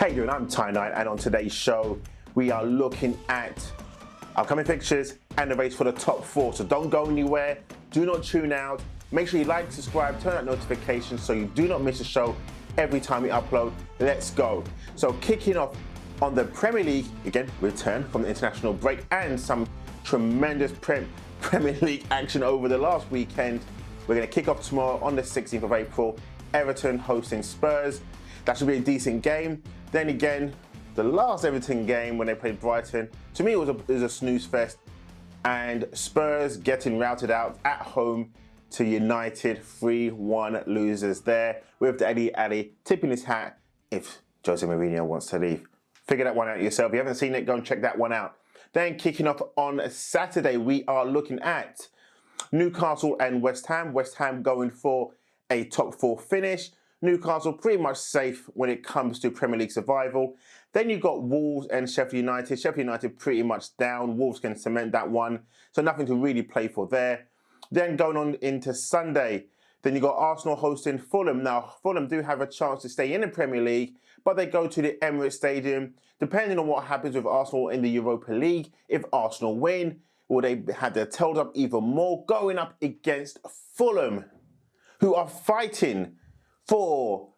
How you doing? I'm Ty9, and on today's show, we are looking at upcoming fixtures and the race for the top four. So don't go anywhere. Do not tune out. Make sure you like, subscribe, turn on notifications so you do not miss a show every time we upload. Let's go. So kicking off on the Premier League, again, return from the international break and some tremendous Premier League action over the last weekend. We're going to kick off tomorrow on the 16th of April. Everton hosting Spurs. That should be a decent game. Then again, the last Everton game when they played Brighton, to me it was a snooze fest. And Spurs getting routed out at home to United, 3-1 losers there. With the Eddie tipping his hat if Jose Mourinho wants to leave. Figure that one out yourself. If you haven't seen it, go and check that one out. Then kicking off on Saturday, we are looking at Newcastle and West Ham. West Ham going for a top four finish. Newcastle pretty much safe when it comes to Premier League survival. Then you've got Wolves and Sheffield United. Sheffield United pretty much down. Wolves can cement that one. So nothing to really play for there. Then going on into Sunday, then you've got Arsenal hosting Fulham. Now, Fulham do have a chance to stay in the Premier League, but they go to the Emirates Stadium. Depending on what happens with Arsenal in the Europa League, if Arsenal win, will they have their tails up even more, going up against Fulham, who are fighting for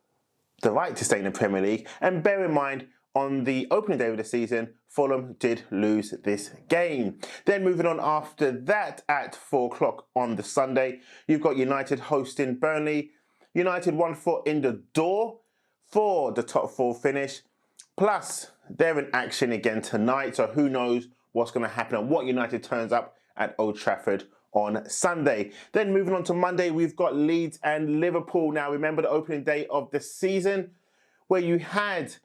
the right to stay in the Premier League. And bear in mind, on the opening day of the season, Fulham did lose this game. Then moving on after that at 4 o'clock on the Sunday, you've got United hosting Burnley. United 1 foot in the door for the top four finish. Plus, they're in action again tonight, so who knows what's going to happen and what United turns up at Old Trafford on Sunday. Then moving on to Monday, we've got Leeds and Liverpool. Now, remember the opening day of the season where you had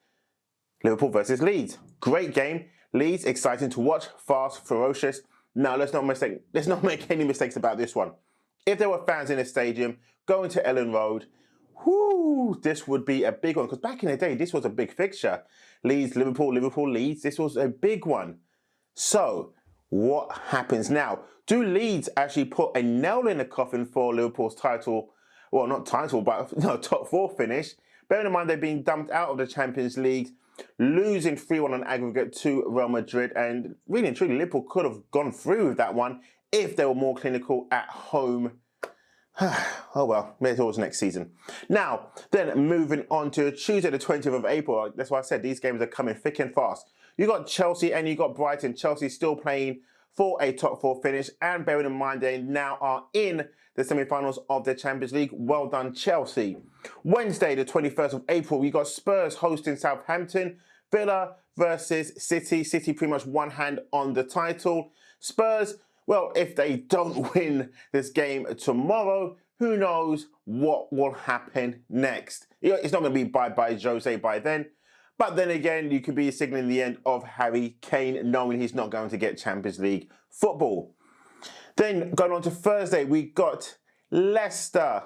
Liverpool versus Leeds. Great game. Leeds, exciting to watch, fast, ferocious. Now, let's not make any mistakes about this one. If there were fans in the stadium going to Ellen Road, this would be a big one, because back in the day, this was a big fixture. Leeds, Liverpool, Liverpool, Leeds, this was a big one. So, what happens now? Do Leeds actually put a nail in the coffin for Liverpool's title? Well, not title, but no, top four finish. Bearing in mind they're being dumped out of the Champions League, losing 3-1 on aggregate to Real Madrid, and really and truly, Liverpool could have gone through with that one if they were more clinical at home. Oh well, maybe it was next season. Now, then moving on to Tuesday the 20th of April. That's why I said these games are coming thick and fast. You got Chelsea and you got Brighton. Chelsea still playing for a top four finish, and bearing in mind they now are in the semi-finals of the Champions League. Well done, Chelsea. Wednesday the 21st of April, we got Spurs hosting Southampton. Villa versus City. City pretty much one hand on the title. Spurs, well, if they don't win this game tomorrow, who knows what will happen next. It's not going to be bye-bye Jose by then. But then again, you could be signaling the end of Harry Kane, knowing he's not going to get Champions League football. Then going on to Thursday, we got Leicester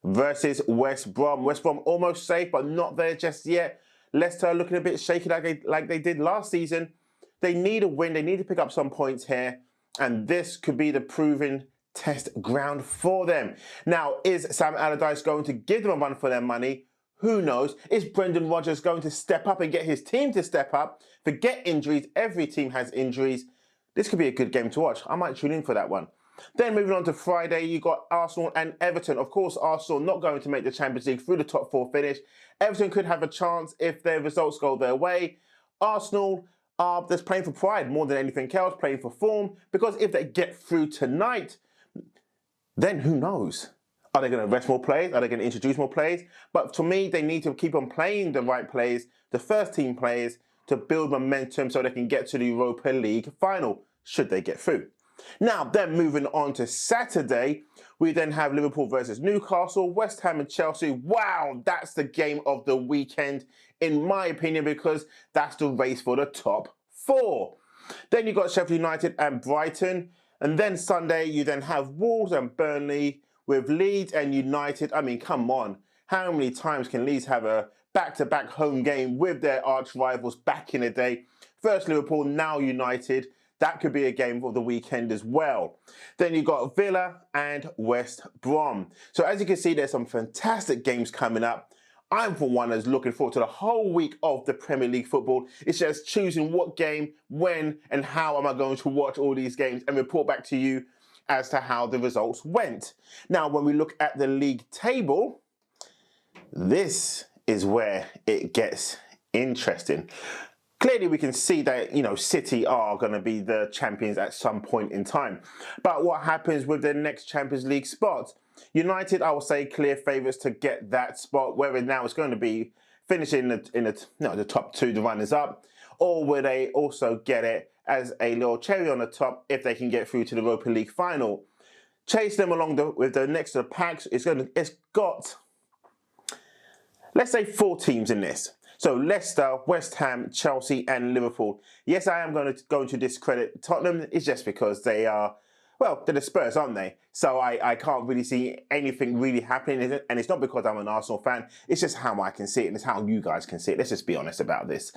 versus West Brom. West Brom almost safe, but not there just yet. Leicester looking a bit shaky like they did last season. They need a win. They need to pick up some points here. And this could be the proven test ground for them. Now, is Sam Allardyce going to give them a run for their money? Who knows? Is Brendan Rodgers going to step up and get his team to step up? Forget injuries. Every team has injuries. This could be a good game to watch. I might tune in for that one. Then moving on to Friday, you got Arsenal and Everton. Of course, Arsenal not going to make the Champions League through the top four finish. Everton could have a chance if their results go their way. Arsenal are just playing for pride more than anything else, playing for form. Because if they get through tonight, then who knows? Are they going to rest more players? Are they going to introduce more players? But to me, they need to keep on playing the right players, the first team players, to build momentum so they can get to the Europa League final, should they get through. Now, then moving on to Saturday, we then have Liverpool versus Newcastle, West Ham and Chelsea. Wow, that's the game of the weekend, in my opinion, because that's the race for the top four. Then you got Sheffield United and Brighton. And then Sunday, you then have Wolves and Burnley, with Leeds and United. I mean, come on. How many times can Leeds have a back-to-back home game with their arch rivals back in the day? First Liverpool, now United. That could be a game for the weekend as well. Then you've got Villa and West Brom. So as you can see, there's some fantastic games coming up. I'm for one is looking forward to the whole week of the Premier League football. It's just choosing what game, when, and how am I going to watch all these games and report back to you as to how the results went. Now, when we look at the league table, this is where it gets interesting. Clearly, we can see that, City are going to be the champions at some point in time. But what happens with the next Champions League spot? United, I will say, clear favourites to get that spot, whether now it's going to be finishing the top two, the runners up, or will they also get it as a little cherry on the top if they can get through to the Europa League final? Chase them along with the next to the packs. It's got, let's say, 4 teams in this. So Leicester, West Ham, Chelsea, and Liverpool. Yes, I am going to discredit Tottenham. It's just because they are, well, they're the Spurs, aren't they? So I can't really see anything really happening. And it's not because I'm an Arsenal fan. It's just how I can see it, and it's how you guys can see it. Let's just be honest about this.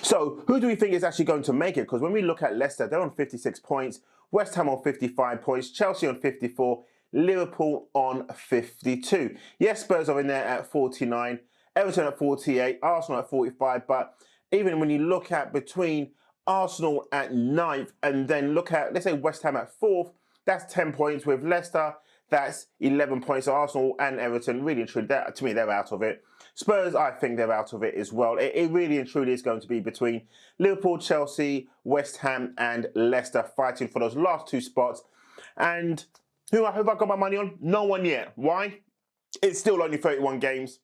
So who do we think is actually going to make it? Because when we look at Leicester, they're on 56 points. West Ham on 55 points. Chelsea on 54. Liverpool on 52. Yes, Spurs are in there at 49. Everton at 48, Arsenal at 45, but even when you look at between Arsenal at 9th and then look at, let's say, West Ham at 4th, that's 10 points. With Leicester, that's 11 points. So Arsenal and Everton, really and truly, to me, they're out of it. Spurs, I think they're out of it as well. It really and truly is going to be between Liverpool, Chelsea, West Ham and Leicester fighting for those last 2 spots. And who have I got my money on? No one yet. Why? It's still only 31 games.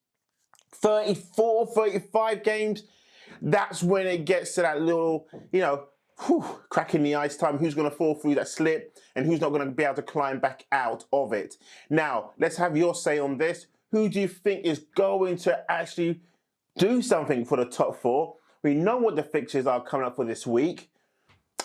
34, 35 games, that's when it gets to that little, crack in the ice time. Who's going to fall through that slip and who's not going to be able to climb back out of it? Now, let's have your say on this. Who do you think is going to actually do something for the top 4? We know what the fixtures are coming up for this week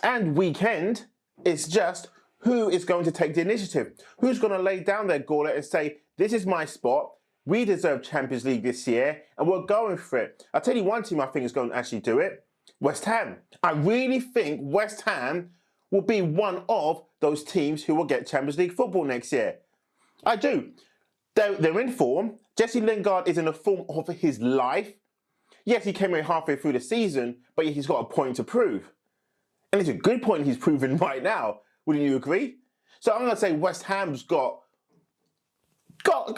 and weekend. It's just who is going to take the initiative? Who's going to lay down their gauntlet and say, this is my spot. We deserve Champions League this year, and we're going for it. I'll tell you one team I think is going to actually do it. West Ham. I really think West Ham will be one of those teams who will get Champions League football next year. I do. They're in form. Jesse Lingard is in the form of his life. Yes, he came in halfway through the season, but he's got a point to prove. And it's a good point he's proving right now. Wouldn't you agree? So I'm going to say West Ham's got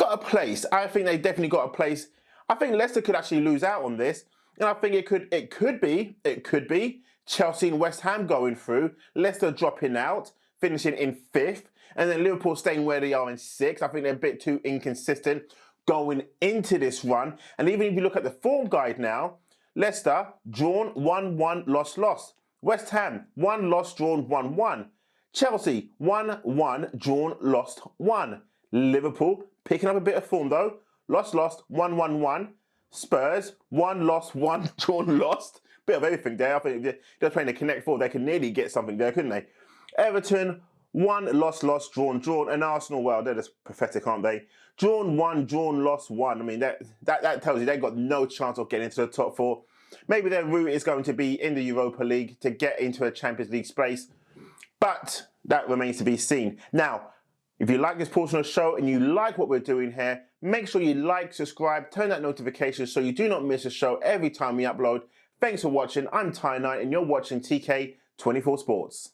a place. I think they definitely got a place. I think Leicester could actually lose out on this. And I think it could be Chelsea and West Ham going through, Leicester dropping out, finishing in 5th, and then Liverpool staying where they are in 6th. I think they're a bit too inconsistent going into this run. And even if you look at the form guide now, Leicester drawn 1-1, lost. West Ham 1 loss, drawn 1-1. Chelsea 1-1, drawn, lost 1. Liverpool picking up a bit of form though. Lost, 1-1-1. Spurs 1 loss, 1 drawn, lost. Bit of everything there. I think if they're playing the Connect 4, they could nearly get something there, couldn't they? Everton 1 loss, drawn. And Arsenal, well, they're just pathetic, aren't they? Drawn 1, lost 1. I mean, that tells you they've got no chance of getting into the top 4. Maybe their route is going to be in the Europa League to get into a Champions League space. But that remains to be seen. Now, if you like this portion of the show and you like what we're doing here, make sure you like, subscribe, turn that notification so you do not miss a show every time we upload. Thanks for watching. I'm Ty Knight and you're watching TK24 Sports.